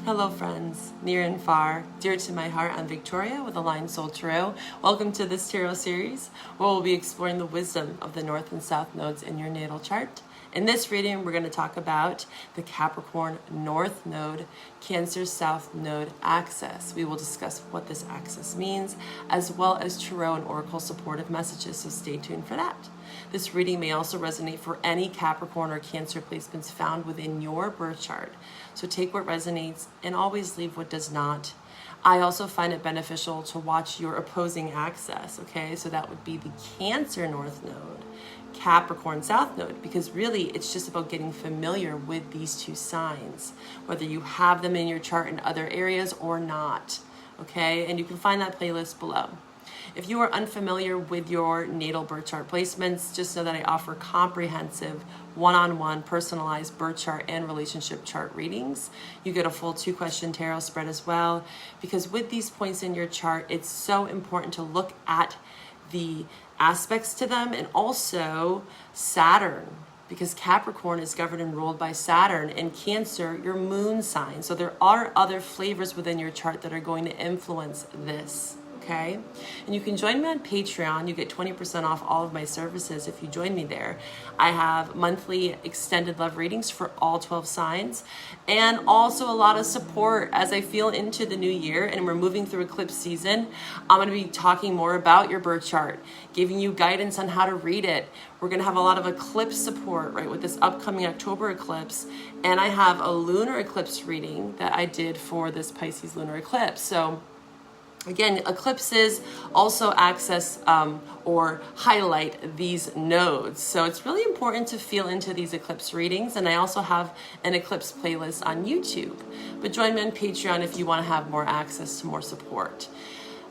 Hello friends, near and far, dear to my heart, I'm Victoria with Aligned Soul Tarot. Welcome to this tarot series where we'll be exploring the wisdom of the North and South nodes in your natal chart. In this reading, we're going to talk about the Capricorn North Node, Cancer South Node axis. We will discuss what this axis means, as well as tarot and oracle supportive messages, so stay tuned for that. This reading may also resonate for any Capricorn or Cancer placements found within your birth chart. So take what resonates and always leave what does not. I also find it beneficial to watch your opposing axis, okay? So that would be the Cancer North Node, Capricorn South Node, because really it's just about getting familiar with these two signs, whether you have them in your chart in other areas or not, okay? And you can find that playlist below. If you are unfamiliar with your natal birth chart placements, just know that I offer comprehensive one-on-one personalized birth chart and relationship chart readings. You get a full 2-question tarot spread as well, because with these points in your chart, it's so important to look at the aspects to them and also Saturn, because Capricorn is governed and ruled by Saturn, and Cancer, your moon sign. So there are other flavors within your chart that are going to influence this. Okay, and you can join me on Patreon. You get 20% off all of my services if you join me there. I have monthly extended love readings for all 12 signs, and also a lot of support as I feel into the new year and we're moving through eclipse season. I'm going to be talking more about your birth chart, giving you guidance on how to read it. We're going to have a lot of eclipse support, right, with this upcoming October eclipse, and I have a lunar eclipse reading that I did for this Pisces lunar eclipse. So again, eclipses also access or highlight these nodes. So it's really important to feel into these eclipse readings. And I also have an eclipse playlist on YouTube. But join me on Patreon if you want to have more access to more support.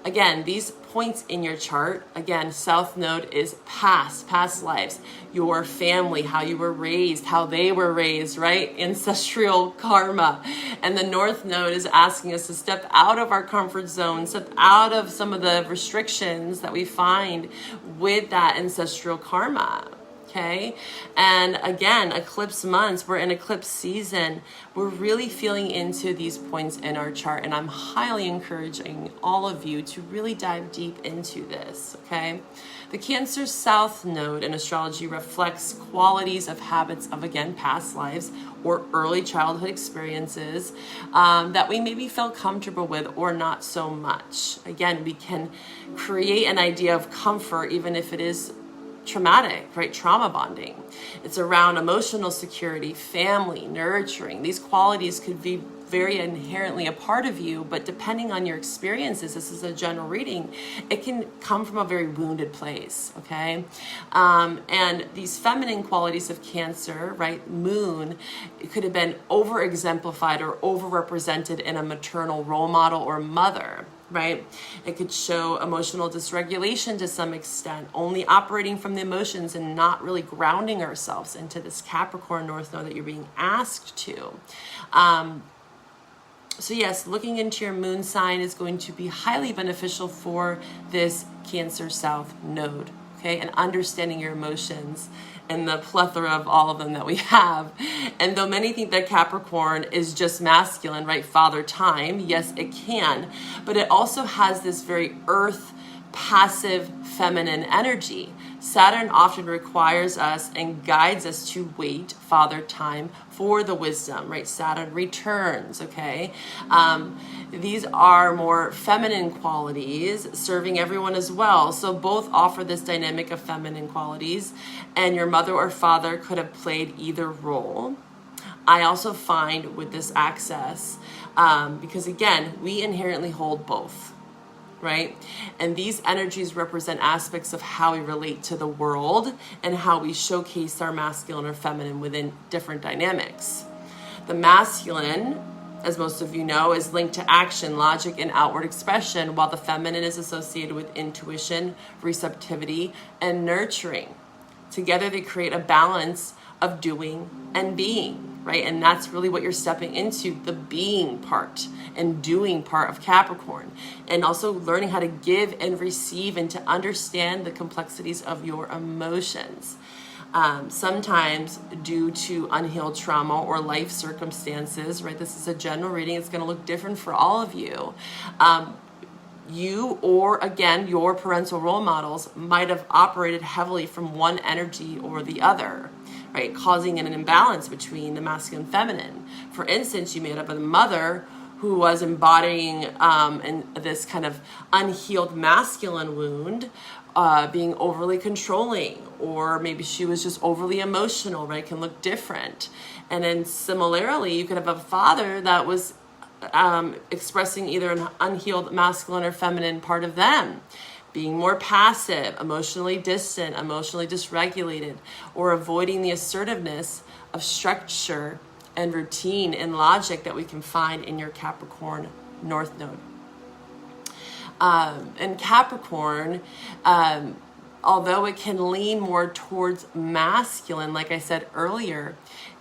Again, these points in your chart, again, South Node is past lives, your family, how you were raised, how they were raised, right? Ancestral karma. And the North Node is asking us to step out of our comfort zone, step out of some of the restrictions that we find with that ancestral karma. Okay, and again, eclipse months, we're in eclipse season. We're really feeling into these points in our chart, and I'm highly encouraging all of you to really dive deep into this, okay? The Cancer South Node in astrology reflects qualities of habits of, again, past lives or early childhood experiences that we maybe felt comfortable with or not so much. Again, we can create an idea of comfort even if it is traumatic, right? Trauma bonding. It's around emotional security, family, nurturing. These qualities could be very inherently a part of you, but depending on your experiences, this is a general reading, it can come from a very wounded place, okay? And these feminine qualities of Cancer, right, moon, it could have been over-exemplified or over-represented in a maternal role model or mother, right? It could show emotional dysregulation to some extent, only operating from the emotions and not really grounding ourselves into this Capricorn North Node that you're being asked to. So yes, looking into your moon sign is going to be highly beneficial for this Cancer South Node, okay? And understanding your emotions and the plethora of all of them that we have. And though many think that Capricorn is just masculine, right? Father time, yes, it can. But it also has this very earth, passive, feminine energy. Saturn often requires us and guides us to wait, father time, for the wisdom, right? Saturn returns, okay? These are more feminine qualities, serving everyone as well. So both offer this dynamic of feminine qualities, and your mother or father could have played either role. I also find with this access, because again, we inherently hold both, right? And these energies represent aspects of how we relate to the world and how we showcase our masculine or feminine within different dynamics. The masculine, as most of you know, is linked to action, logic, and outward expression, while the feminine is associated with intuition, receptivity, and nurturing. Together, they create a balance of doing and being, right? And that's really what you're stepping into, the being part and doing part of Capricorn. And also learning how to give and receive and to understand the complexities of your emotions. sometimes due to unhealed trauma or life circumstances, right? This is a general reading. It's going to look different for all of you. You, or again, your parental role models might have operated heavily from one energy or the other, right? Causing an imbalance between the masculine and feminine. For instance, you may have a mother who was embodying in this kind of unhealed masculine wound, being overly controlling, or maybe she was just overly emotional, right? It can look different. And then similarly, you could have a father that was expressing either an unhealed masculine or feminine part of them, being more passive, emotionally distant, emotionally dysregulated, or avoiding the assertiveness of structure and routine and logic that we can find in your Capricorn North Node. And Capricorn, although it can lean more towards masculine, like I said earlier,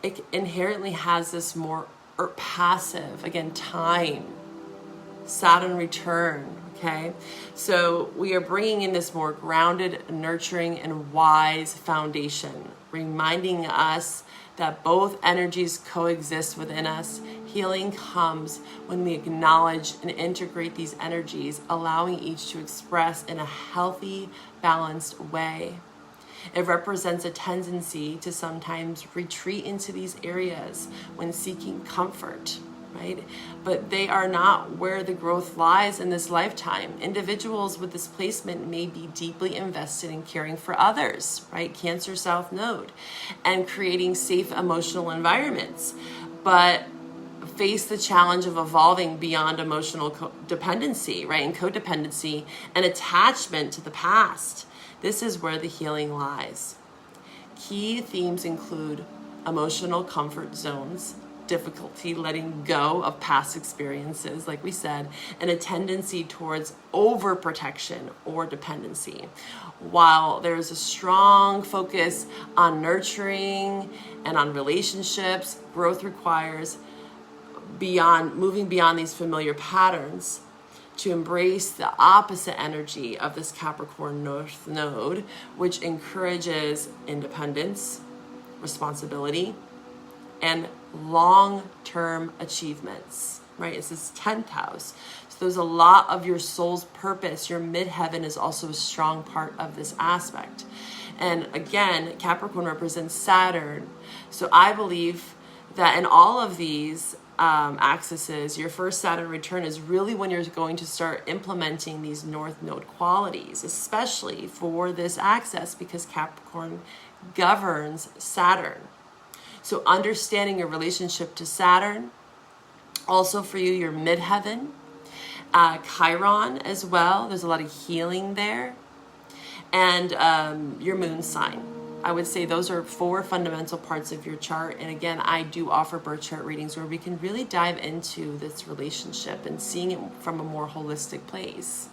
it inherently has this more passive, again, time, Saturn return, okay? So we are bringing in this more grounded, nurturing, and wise foundation, reminding us that both energies coexist within us. Healing comes when we acknowledge and integrate these energies, allowing each to express in a healthy, balanced way. It represents a tendency to sometimes retreat into these areas when seeking comfort, right? But they are not where the growth lies in this lifetime. Individuals with this placement may be deeply invested in caring for others, right? Cancer South Node, and creating safe emotional environments, but face the challenge of evolving beyond emotional dependency, right? And codependency and attachment to the past. This is where the healing lies. Key themes include emotional comfort zones, difficulty letting go of past experiences, like we said, and a tendency towards overprotection or dependency. While there's a strong focus on nurturing and on relationships, growth requires moving beyond these familiar patterns to embrace the opposite energy of this Capricorn North Node, which encourages independence, responsibility, and long-term achievements, right? It's this 10th house. So there's a lot of your soul's purpose. Your midheaven is also a strong part of this aspect. And again, Capricorn represents Saturn. So I believe that in all of these axes, your first Saturn return is really when you're going to start implementing these North Node qualities, especially for this axis, because Capricorn governs Saturn. So understanding your relationship to Saturn, also for you, your midheaven, Chiron as well. There's a lot of healing there, and your moon sign. I would say those are 4 fundamental parts of your chart. And again, I do offer birth chart readings where we can really dive into this relationship and seeing it from a more holistic place.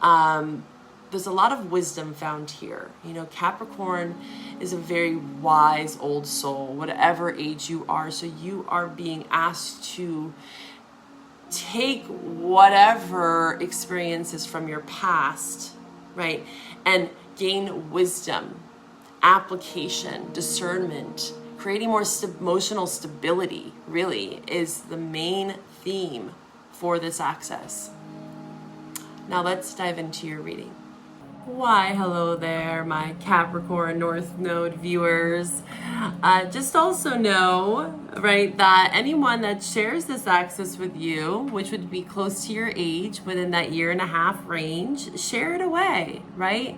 There's a lot of wisdom found here. You know, Capricorn is a very wise old soul, whatever age you are. So you are being asked to take whatever experiences from your past, right, and gain wisdom, application, discernment. Creating more emotional stability really is the main theme for this axis. Now let's dive into your reading. Why, hello there, my Capricorn North Node viewers. Just also know, right, that anyone that shares this axis with you, which would be close to your age, within that 1.5 year range, share it away, right?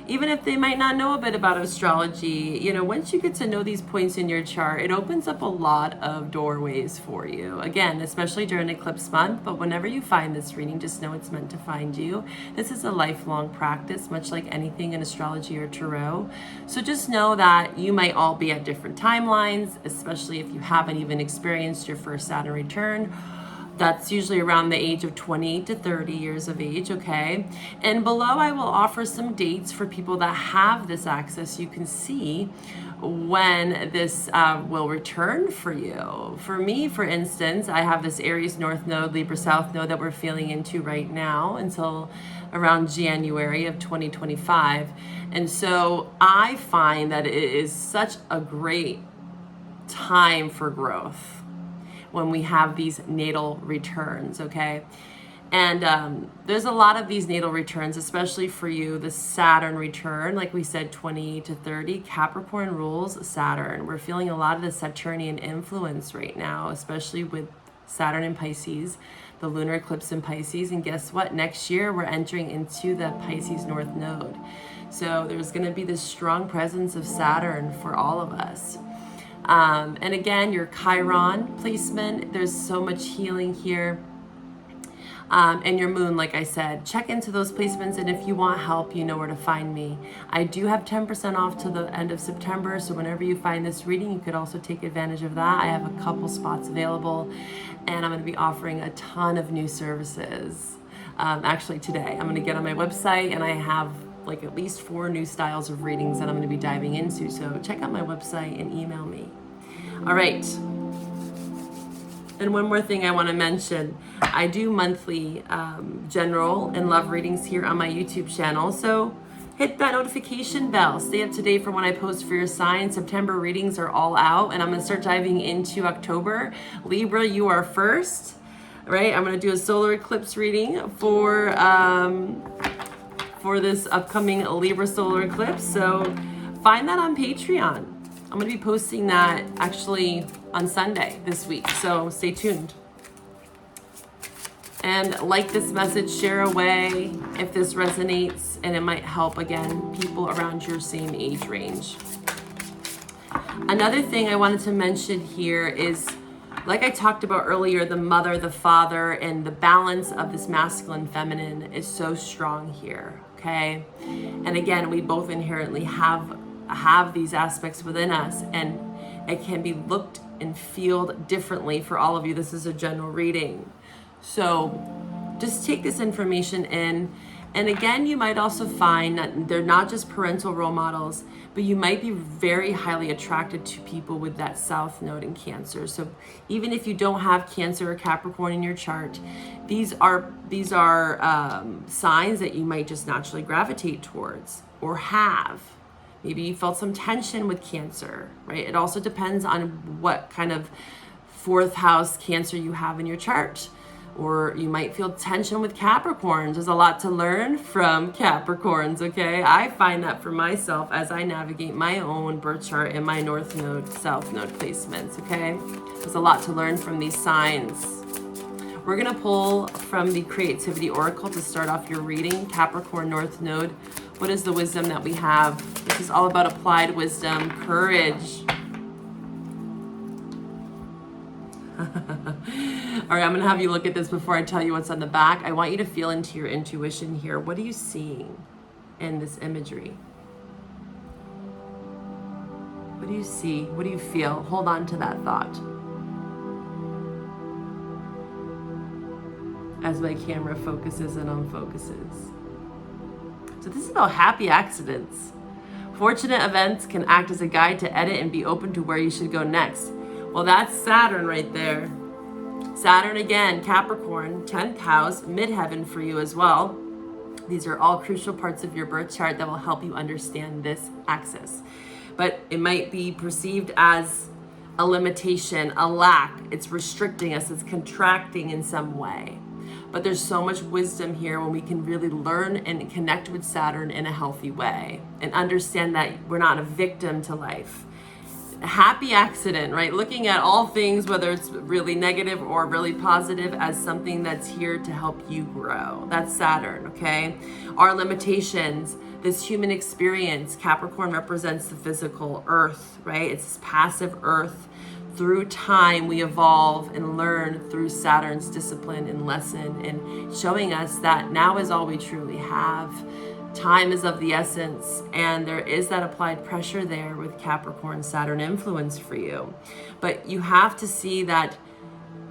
Even if they might not know a bit about astrology, you know, once you get to know these points in your chart, it opens up a lot of doorways for you. Again, especially during eclipse month, but whenever you find this reading, just know it's meant to find you. This is a lifelong practice, much like anything in astrology or tarot. So just know that you might all be at different timelines, especially if you haven't even experienced your first Saturn return. That's usually around the age of 20 to 30 years of age, okay? And below I will offer some dates for people that have this access. You can see when this will return for you. For me, for instance, I have this Aries North Node, Libra South Node that we're feeling into right now until around January of 2025. And so I find that it is such a great time for growth when we have these natal returns, okay? And there's a lot of these natal returns, especially for you. The Saturn return, like we said, 20 to 30. Capricorn rules Saturn. We're feeling a lot of the Saturnian influence right now, especially with Saturn in Pisces, the lunar eclipse in Pisces. And guess what? Next year, we're entering into the Pisces North Node. So there's going to be this strong presence of Saturn for all of us. And again, your Chiron placement, there's so much healing here. And your moon, like I said, check into those placements. And if you want help, you know where to find me. I do have 10% off to the end of September. So whenever you find this reading, you could also take advantage of that. I have a couple spots available, and I'm going to be offering a ton of new services. Actually today, I'm going to get on my website, and I have like at least 4 new styles of readings that I'm going to be diving into. So check out my website and email me. All right. And one more thing I want to mention, I do monthly general and love readings here on my YouTube channel. So hit that notification bell. Stay up to date for when I post for your sign. September readings are all out, and I'm going to start diving into October. Libra, you are first, right? I'm going to do a solar eclipse reading for this upcoming Libra solar eclipse. So find that on Patreon. I'm going to be posting that actually on Sunday this week, so stay tuned. And like this message, share away if this resonates, and it might help, again, people around your same age range. Another thing I wanted to mention here is, like I talked about earlier, the mother, the father, and the balance of this masculine feminine is so strong here, okay? And again, we both inherently have these aspects within us, and it can be looked and feel differently for all of you. This is a general reading. So just take this information in. And again, you might also find that they're not just parental role models, but you might be very highly attracted to people with that South Node in Cancer. So even if you don't have Cancer or Capricorn in your chart, these are signs that you might just naturally gravitate towards or have. Maybe you felt some tension with Cancer, right? It also depends on what kind of 4th house Cancer you have in your chart. Or you might feel tension with Capricorns. There's a lot to learn from Capricorns, okay? I find that for myself as I navigate my own birth chart and my North Node, South Node placements, okay? There's a lot to learn from these signs. We're gonna pull from the Creativity Oracle to start off your reading. Capricorn North Node. What is the wisdom that we have? This is all about applied wisdom, courage. All right, I'm going to have you look at this before I tell you what's on the back. I want you to feel into your intuition here. What are you seeing in this imagery? What do you see? What do you feel? Hold on to that thought. As my camera focuses and unfocuses. So this is about happy accidents. Fortunate events can act as a guide to edit and be open to where you should go next. Well, that's Saturn right there. Saturn again, Capricorn, 10th house, midheaven for you as well. These are all crucial parts of your birth chart that will help you understand this axis. But it might be perceived as a limitation, a lack. It's restricting us, it's contracting in some way. But there's so much wisdom here when we can really learn and connect with Saturn in a healthy way and understand that we're not a victim to life. Happy accident, right? Looking at all things, whether it's really negative or really positive, as something that's here to help you grow. That's Saturn, okay? Our limitations, this human experience, Capricorn represents the physical earth, right? It's this passive earth. Through time, we evolve and learn through Saturn's discipline and lesson, and showing us that now is all we truly have. Time is of the essence, and there is that applied pressure there with Capricorn Saturn influence for you. But you have to see that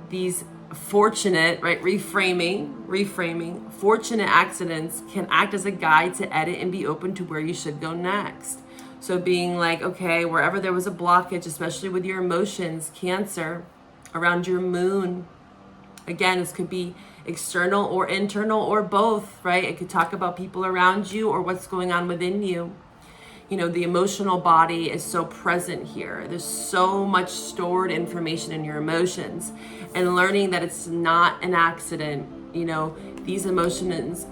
these fortunate, right, reframing, fortunate accidents can act as a guide to edit and be open to where you should go next. So being like, okay, wherever there was a blockage, especially with your emotions, Cancer, around your moon, again, this could be external or internal or both, right? It could talk about people around you or what's going on within you. You know, the emotional body is so present here. There's so much stored information in your emotions, and learning that it's not an accident. You know, these emotions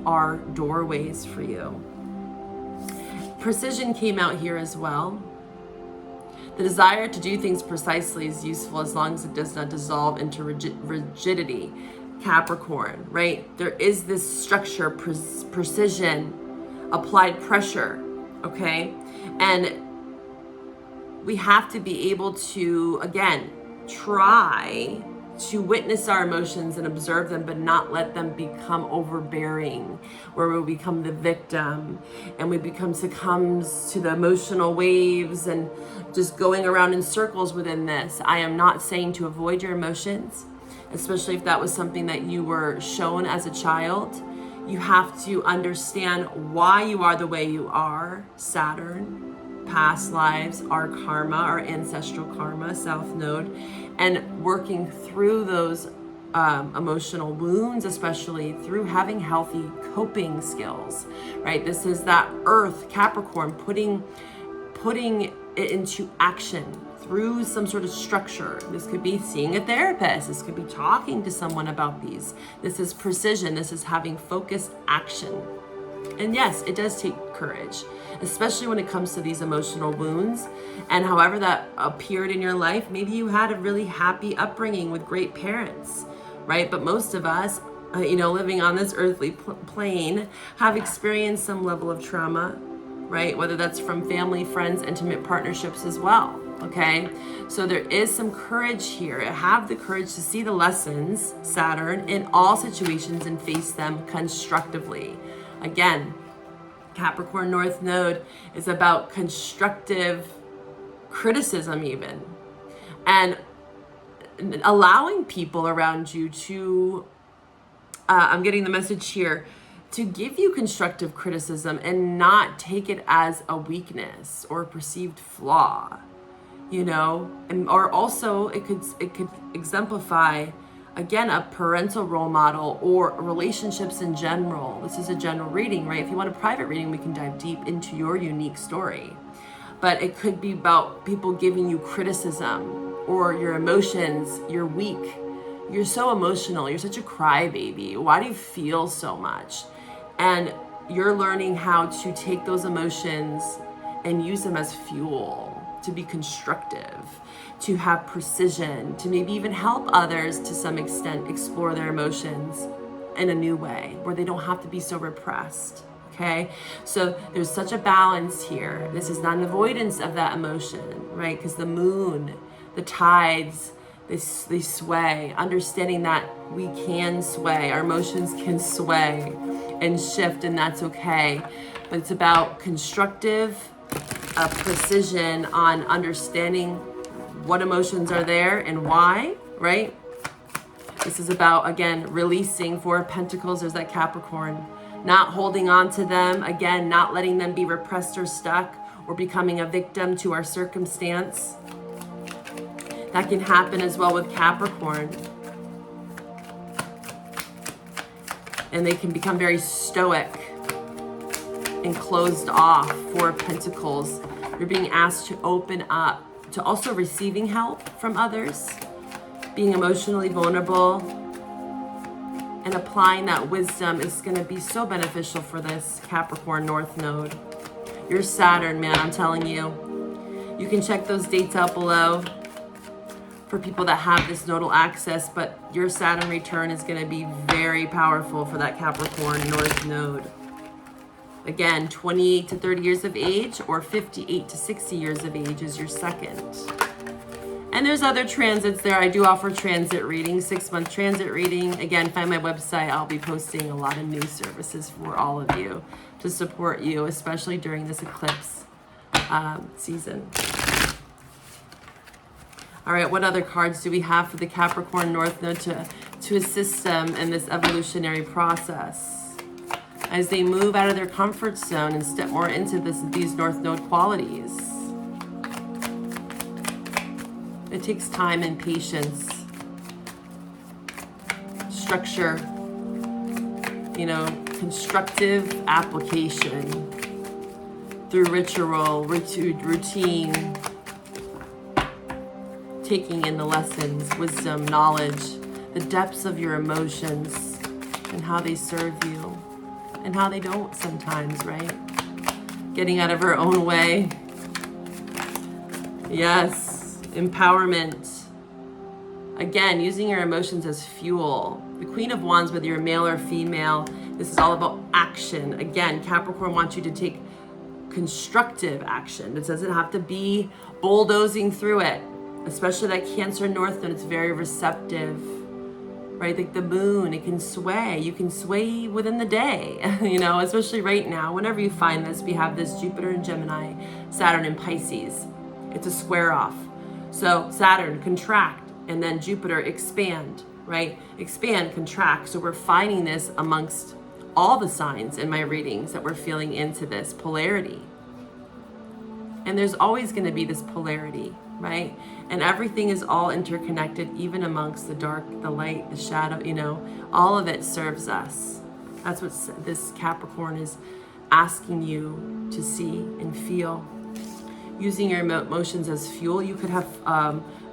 are doorways for you. Precision came out here as well. The desire to do things precisely is useful as long as it does not dissolve into rigidity. Capricorn, right? There is this structure, precision, applied pressure, okay? And we have to be able to, again, try to witness our emotions and observe them, but not let them become overbearing, where we become the victim and we become succumbs to the emotional waves and just going around in circles within this. I am not saying to avoid your emotions, especially if that was something that you were shown as a child. You have to understand why you are the way you are. Saturn, past lives, our karma, our ancestral karma, South Node, and working through those emotional wounds, especially through having healthy coping skills, right? This is that Earth, Capricorn, putting it into action through some sort of structure. This could be seeing a therapist. This could be talking to someone about these. This is precision. This is having focused action. And yes, it does take courage, especially when it comes to these emotional wounds. And however that appeared in your life, maybe you had a really happy upbringing with great parents, right? But most of us, living on this earthly plane, have experienced some level of trauma, right? Whether that's from family, friends, intimate partnerships as well, okay? So there is some courage here. Have the courage to see the lessons, Saturn, in all situations and face them constructively. Again, Capricorn North Node is about constructive criticism even, and allowing people around you to, I'm getting the message here, to give you constructive criticism and not take it as a weakness or a perceived flaw, or also it could exemplify, again, a parental role model or relationships in general. This is a general reading, right? If you want a private reading, we can dive deep into your unique story. But it could be about people giving you criticism or your emotions. You're weak. You're so emotional. You're such a crybaby. Why do you feel so much? And you're learning how to take those emotions and use them as fuel to be constructive, to have precision, to maybe even help others to some extent explore their emotions in a new way where they don't have to be so repressed. Okay, so there's such a balance here. This is not an avoidance of that emotion, right? Because the moon, the tides, they sway. Understanding that we can sway, our emotions can sway and shift, and that's okay. But it's about constructive precision on understanding what emotions are there and why, right? This is about, again, releasing. Four of Pentacles, there's that Capricorn. Not holding on to them, again, not letting them be repressed or stuck or becoming a victim to our circumstance. That can happen as well with Capricorn. And they can become very stoic and closed off. Four of Pentacles. You're being asked to open up to also receiving help from others, being emotionally vulnerable, and applying that wisdom is going to be so beneficial for this Capricorn North Node. Your Saturn, man, I'm telling you. You can check those dates out below for people that have this nodal access, but your Saturn return is going to be very powerful for that Capricorn North Node. Again, 28 to 30 years of age or 58 to 60 years of age is your second. And there's other transits there. I do offer transit readings, 6-month transit reading. Again, find my website. I'll be posting a lot of new services for all of you to support you, especially during this eclipse season. All right, what other cards do we have for the Capricorn North Node to assist them in this evolutionary process as they move out of their comfort zone and step more into these North Node qualities? It takes time and patience, structure, you know, constructive application through ritual, routine, taking in the lessons, wisdom, knowledge, the depths of your emotions and how they serve you and how they don't sometimes, right? Getting out of our own way. Yes, empowerment. Again, using your emotions as fuel. The Queen of Wands, whether you're male or female, this is all about action. Again, Capricorn wants you to take constructive action. It doesn't have to be bulldozing through it. Especially that Cancer North Node, it's very receptive, right? Like the moon, it can sway. You can sway within the day, you know, especially right now. Whenever you find this, we have this Jupiter in Gemini, Saturn in Pisces. It's a square off. So Saturn, contract, and then Jupiter, expand, right? Expand, contract. So we're finding this amongst all the signs in my readings that we're feeling into this polarity. And there's always going to be this polarity, right? And everything is all interconnected, even amongst the dark, the light, the shadow, you know, all of it serves us. That's what this Capricorn is asking you to see and feel. Using your emotions as fuel, you could have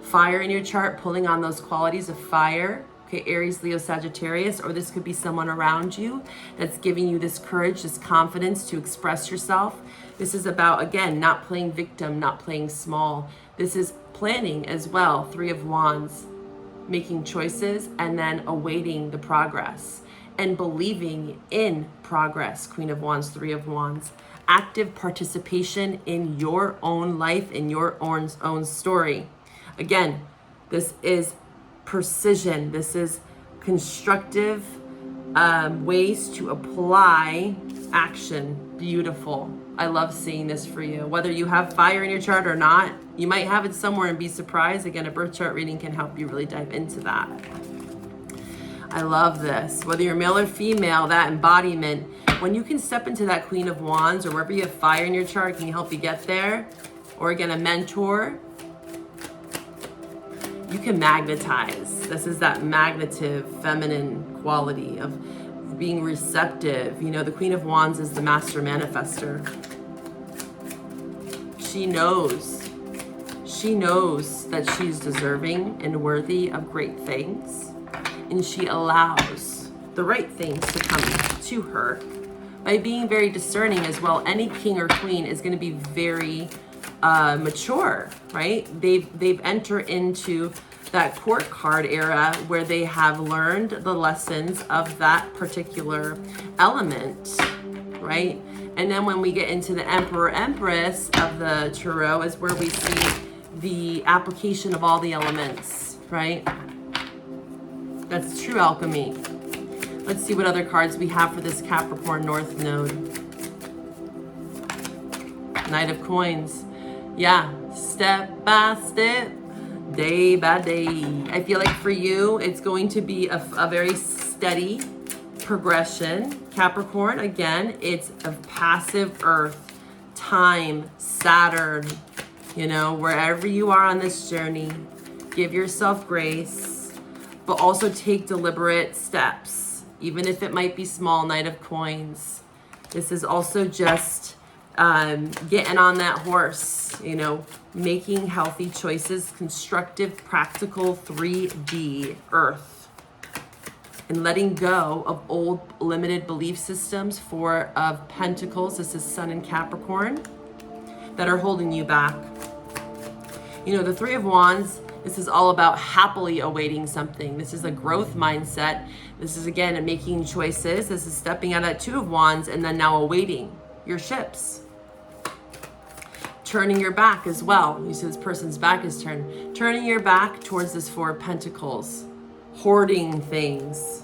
fire in your chart, pulling on those qualities of fire. Okay, Aries, Leo, Sagittarius, or this could be someone around you that's giving you this courage, this confidence to express yourself. This is about, again, not playing victim, not playing small. This is planning as well. Three of Wands, making choices and then awaiting the progress and believing in progress. Queen of Wands, Three of Wands. Active participation in your own life, in your own story. Again, this is precision. This is constructive ways to apply action. Beautiful. I love seeing this for you. Whether you have fire in your chart or not, you might have it somewhere and be surprised. Again, a birth chart reading can help you really dive into that. I love this. Whether you're male or female, that embodiment, when you can step into that Queen of Wands or wherever you have fire in your chart, can help you get there? Or again, a mentor, you can magnetize. This is that magnetive, feminine quality of being receptive. You know, the Queen of Wands is the master manifester. She knows that she's deserving and worthy of great things. And she allows the right things to come to her by being very discerning as well. Any king or queen is going to be very mature, right? They've entered into that court card era where they have learned the lessons of that particular element, right? And then when we get into the Emperor Empress of the Tarot is where we see the application of all the elements, right? That's true alchemy. Let's see what other cards we have for this Capricorn North Node. Knight of Coins. Yeah, step by step, day by day. I feel like for you, it's going to be a very steady progression. Capricorn, again, it's a passive earth, time, Saturn, you know, wherever you are on this journey, give yourself grace, but also take deliberate steps, even if it might be small. Knight of Coins. This is also just getting on that horse, you know, making healthy choices, constructive, practical 3D earth, and letting go of old limited belief systems. Four of Pentacles, this is Sun and Capricorn, that are holding you back. You know, the Three of Wands, this is all about happily awaiting something. This is a growth mindset. This is, again, making choices. This is stepping out at Two of Wands and then now awaiting your ships. Turning your back as well. You see this person's back is turned. Turning your back towards this Four of Pentacles. Hoarding things.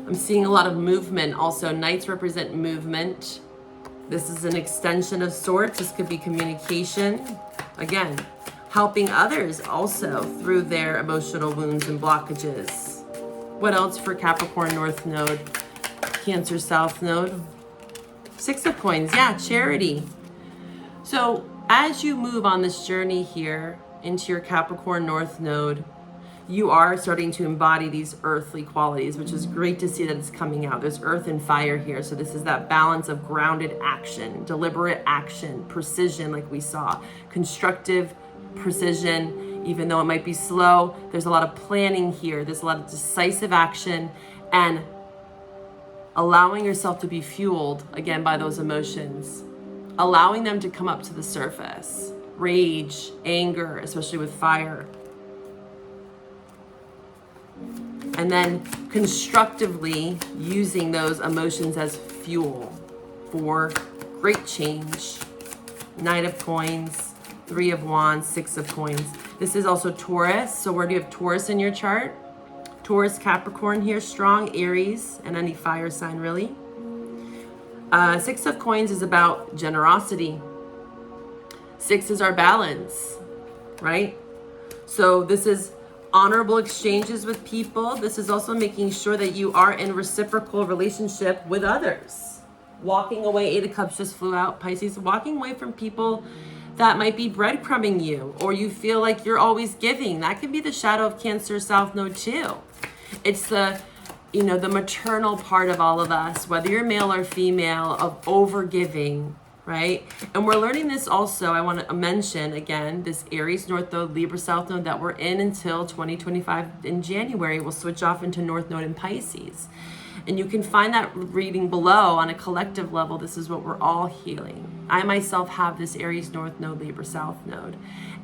I'm seeing a lot of movement. Also, Knights represent movement. This is an extension of sorts. This could be communication. Again, helping others also through their emotional wounds and blockages. What else for Capricorn North Node, Cancer South Node? Six of Coins, yeah, charity. So as you move on this journey here into your Capricorn North Node, you are starting to embody these earthly qualities, which is great to see that it's coming out. There's earth and fire here. So this is that balance of grounded action, deliberate action, precision, like we saw, constructive precision, even though it might be slow. There's a lot of planning here. There's a lot of decisive action and allowing yourself to be fueled again by those emotions, allowing them to come up to the surface. Rage, anger, especially with fire. And then constructively using those emotions as fuel for great change. Knight of Coins, Three of Wands, Six of Coins. This is also Taurus. So where do you have Taurus in your chart? Taurus, Capricorn here, strong, Aries, and any fire sign really. Six of Coins is about generosity. Six is our balance, right? So this is honorable exchanges with people. This is also making sure that you are in reciprocal relationship with others. Walking away, Eight of Cups just flew out, Pisces. Walking away from people that might be breadcrumbing you, or you feel like you're always giving. That can be the shadow of Cancer South Node too. It's the, you know, the maternal part of all of us, whether you're male or female, of over-giving, right? And we're learning this also. I want to mention again, this Aries North Node, Libra South Node that we're in until 2025 in January. We'll switch off into North Node in Pisces. And you can find that reading below on a collective level. This is what we're all healing. I myself have this Aries North Node, Libra South Node.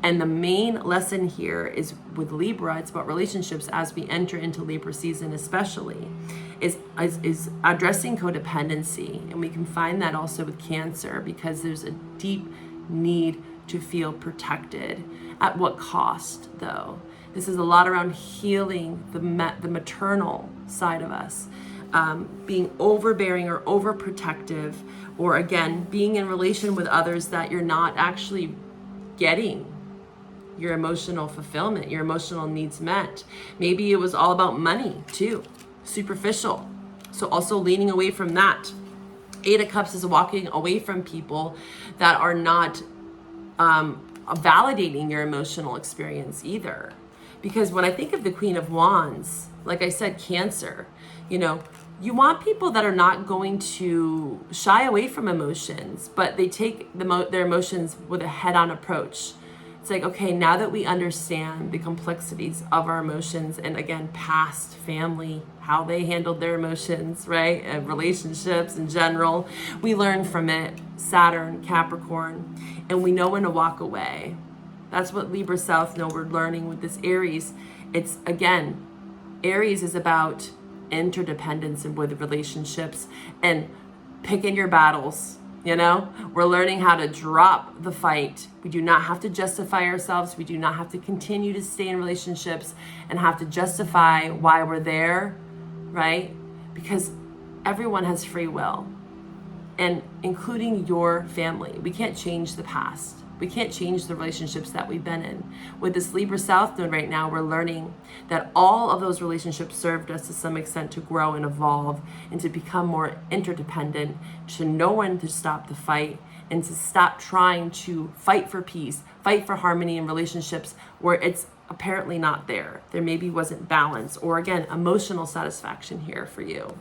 And the main lesson here is with Libra, it's about relationships as we enter into Libra season especially, is addressing codependency. And we can find that also with Cancer because there's a deep need to feel protected. At what cost though? This is a lot around healing the maternal side of us. Being overbearing or overprotective, or again, being in relation with others that you're not actually getting your emotional fulfillment, your emotional needs met. Maybe it was all about money too, superficial. So also leaning away from that. Eight of Cups is walking away from people that are not validating your emotional experience either. Because when I think of the Queen of Wands, like I said, Cancer, you know, you want people that are not going to shy away from emotions, but they take their emotions with a head-on approach. It's like, okay, now that we understand the complexities of our emotions, and again, past family, how they handled their emotions, right? And relationships in general, we learn from it, Saturn, Capricorn, and we know when to walk away. That's what Libra South Node we're learning with this Aries. It's, again, Aries is about interdependence and with relationships and picking your battles. You know, we're learning how to drop the fight. We do not have to justify ourselves. We do not have to continue to stay in relationships and have to justify why we're there, right? Because everyone has free will, and including your family. We can't change the past. We can't change the relationships that we've been in. With this Libra South Node right now, we're learning that all of those relationships served us to some extent to grow and evolve and to become more interdependent, to know when to stop the fight and to stop trying to fight for peace, fight for harmony in relationships where it's apparently not there. There maybe wasn't balance, or again, emotional satisfaction here for you,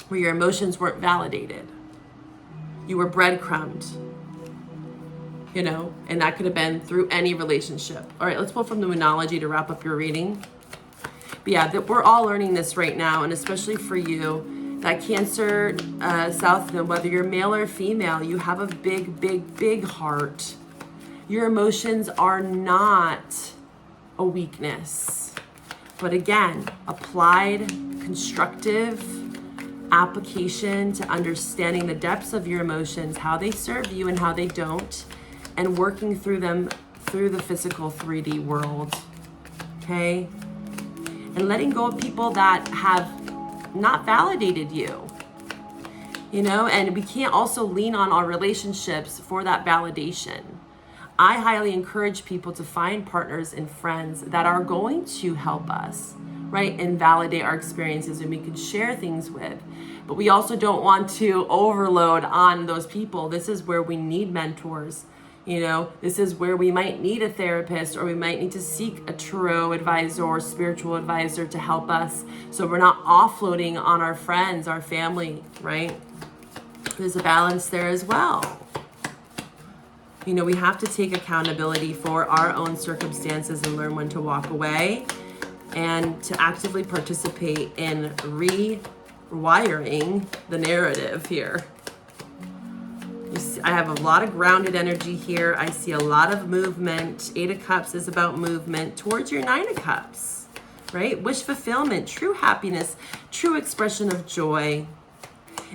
where your emotions weren't validated. You were breadcrumbed. You know, and that could have been through any relationship. All right, let's pull from the Moonology to wrap up your reading. But yeah, we're all learning this right now, and especially for you, that Cancer South Node, whether you're male or female, you have a big, big, big heart. Your emotions are not a weakness, but again, applied, constructive application to understanding the depths of your emotions, how they serve you and how they don't, and working through them through the physical 3D world, okay? And letting go of people that have not validated you, you know? And we can't also lean on our relationships for that validation. I highly encourage people to find partners and friends that are going to help us, right, and validate our experiences, and we can share things with. But we also don't want to overload on those people. This is where we need mentors. You know, this is where we might need a therapist, or we might need to seek a tarot advisor or spiritual advisor to help us, so we're not offloading on our friends, our family, right? There's a balance there as well. You know, we have to take accountability for our own circumstances and learn when to walk away, and to actively participate in rewiring the narrative here. I have a lot of grounded energy here. I see a lot of movement. 8 of Cups is about movement towards your 9 of Cups, right? Wish fulfillment, true happiness, true expression of joy.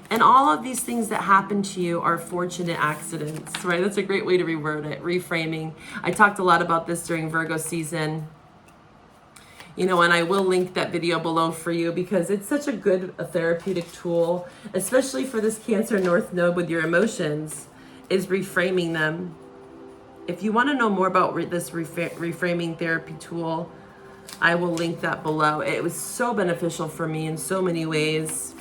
And all of these things that happen to you are fortunate accidents, right? That's a great way to reword it, reframing. I talked a lot about this during Virgo season. You know, and I will link that video below for you, because it's such a therapeutic tool, especially for this Cancer North Node with your emotions, is reframing them. If you want to know more about this reframing therapy tool, I will link that below. It was so beneficial for me in so many ways.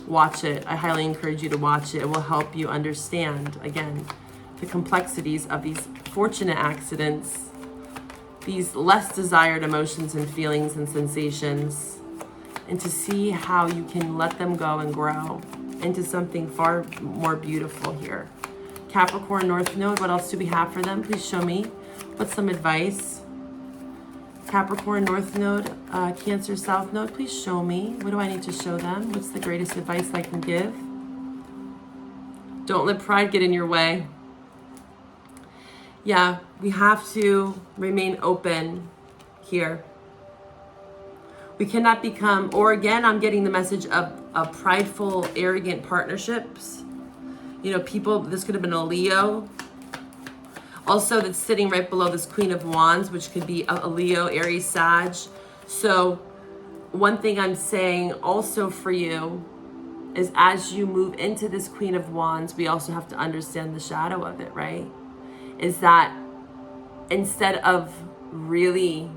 Watch it. I highly encourage you to watch it. It will help you understand, again, the complexities of these fortunate accidents, these less desired emotions and feelings and sensations, and to see how you can let them go and grow into something far more beautiful here. Capricorn North Node, what else do we have for them? Please show me. What's some advice? Capricorn North Node, Cancer South Node, please show me. What do I need to show them? What's the greatest advice I can give? Don't let pride get in your way. Yeah, we have to remain open here. We cannot become, or again, I'm getting the message of prideful, arrogant partnerships. You know, people, this could have been a Leo. Also, that's sitting right below this Queen of Wands, which could be a Leo, Aries, Sag. So one thing I'm saying also for you is, as you move into this Queen of Wands, we also have to understand the shadow of it, right? Is that instead of really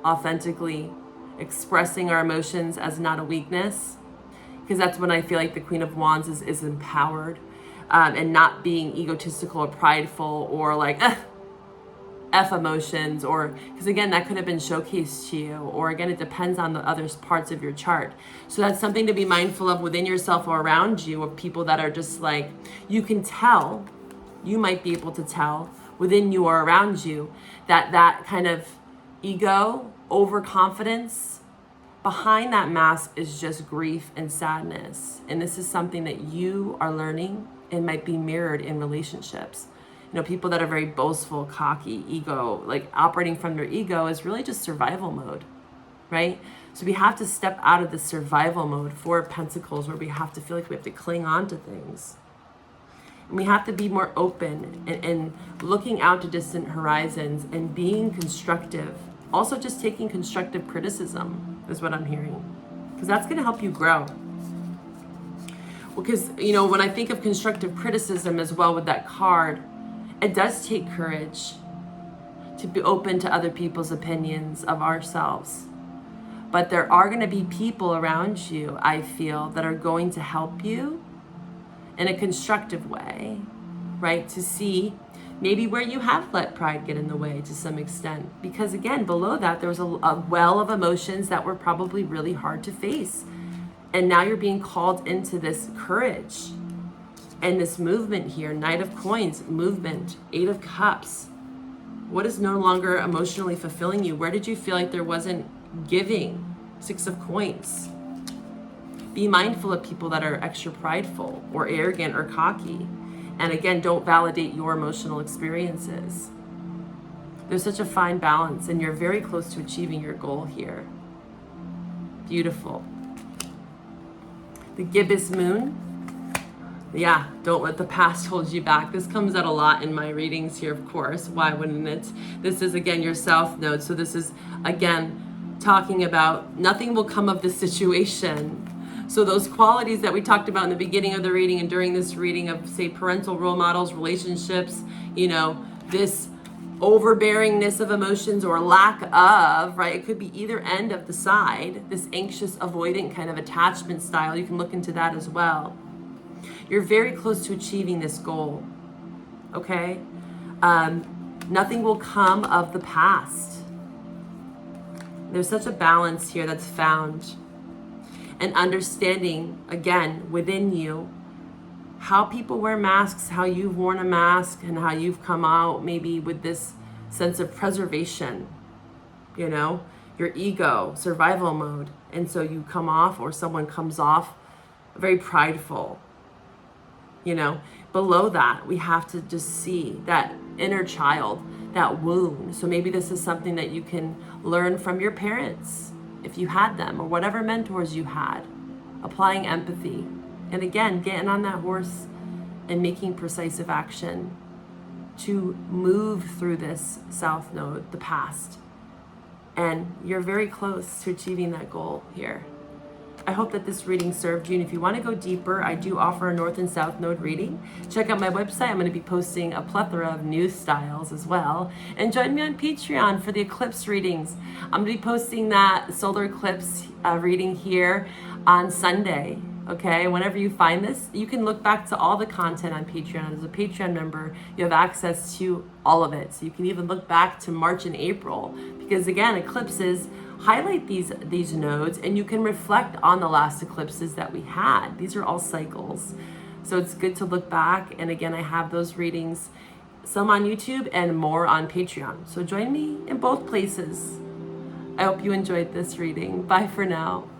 authentically expressing our emotions as not a weakness, because that's when I feel like the Queen of Wands is empowered, and not being egotistical or prideful or like F emotions, or because again, that could have been showcased to you, or again, it depends on the other parts of your chart. So that's something to be mindful of within yourself or around you, of people that are just like, you can tell, you might be able to tell within you or around you that kind of ego, overconfidence, behind that mask is just grief and sadness. And this is something that you are learning and might be mirrored in relationships. You know, people that are very boastful, cocky, ego, like operating from their ego is really just survival mode, right? So we have to step out of the survival mode, 4 of Pentacles, where we have to feel like we have to cling on to things. And we have to be more open and looking out to distant horizons and being constructive. Also just taking constructive criticism is what I'm hearing, because that's going to help you grow. Because, you know, when I think of constructive criticism as well with that card, it does take courage to be open to other people's opinions of ourselves. But there are going to be people around you, I feel, that are going to help you in a constructive way, right? To see maybe where you have let pride get in the way to some extent. Because again, below that, there was a well of emotions that were probably really hard to face. And now you're being called into this courage and this movement here. Knight of Coins, movement, 8 of Cups. What is no longer emotionally fulfilling you? Where did you feel like there wasn't giving? 6 of Coins. Be mindful of people that are extra prideful or arrogant or cocky. And again, don't validate your emotional experiences. There's such a fine balance, and you're very close to achieving your goal here. Beautiful. The gibbous moon. Yeah, don't let the past hold you back. This comes out a lot in my readings here, of course. Why wouldn't it? This is, again, your South Node. So this is, again, talking about nothing will come of this situation, So those qualities that we talked about in the beginning of the reading and during this reading of, say, parental role models, relationships, you know, this overbearingness of emotions or lack of, right? It could be either end of the side, this anxious, avoidant kind of attachment style. You can look into that as well. You're very close to achieving this goal, okay? Nothing will come of the past. There's such a balance here that's found. And understanding, again, within you, how people wear masks, how you've worn a mask, and how you've come out maybe with this sense of preservation, you know, your ego, survival mode. And so you come off, or someone comes off very prideful, you know. Below that, we have to just see that inner child, that wound. So maybe this is something that you can learn from your parents, if you had them, or whatever mentors you had, applying empathy. And again, getting on that horse and making precisive action to move through this south node, the past. And you're very close to achieving that goal here. I hope that this reading served you. And if you want to go deeper, I do offer a north and south node reading. Check out my website. I'm going to be posting a plethora of new styles as well. And join me on Patreon for the eclipse readings. I'm going to be posting that solar eclipse reading here on Sunday. Okay, whenever you find this, you can look back to all the content on Patreon. As a Patreon member, you have access to all of it. So you can even look back to March and April, because again, eclipses highlight these nodes, and you can reflect on the last eclipses that we had. These are all cycles. So it's good to look back. And again, I have those readings, some on YouTube and more on Patreon. So join me in both places. I hope you enjoyed this reading. Bye for now.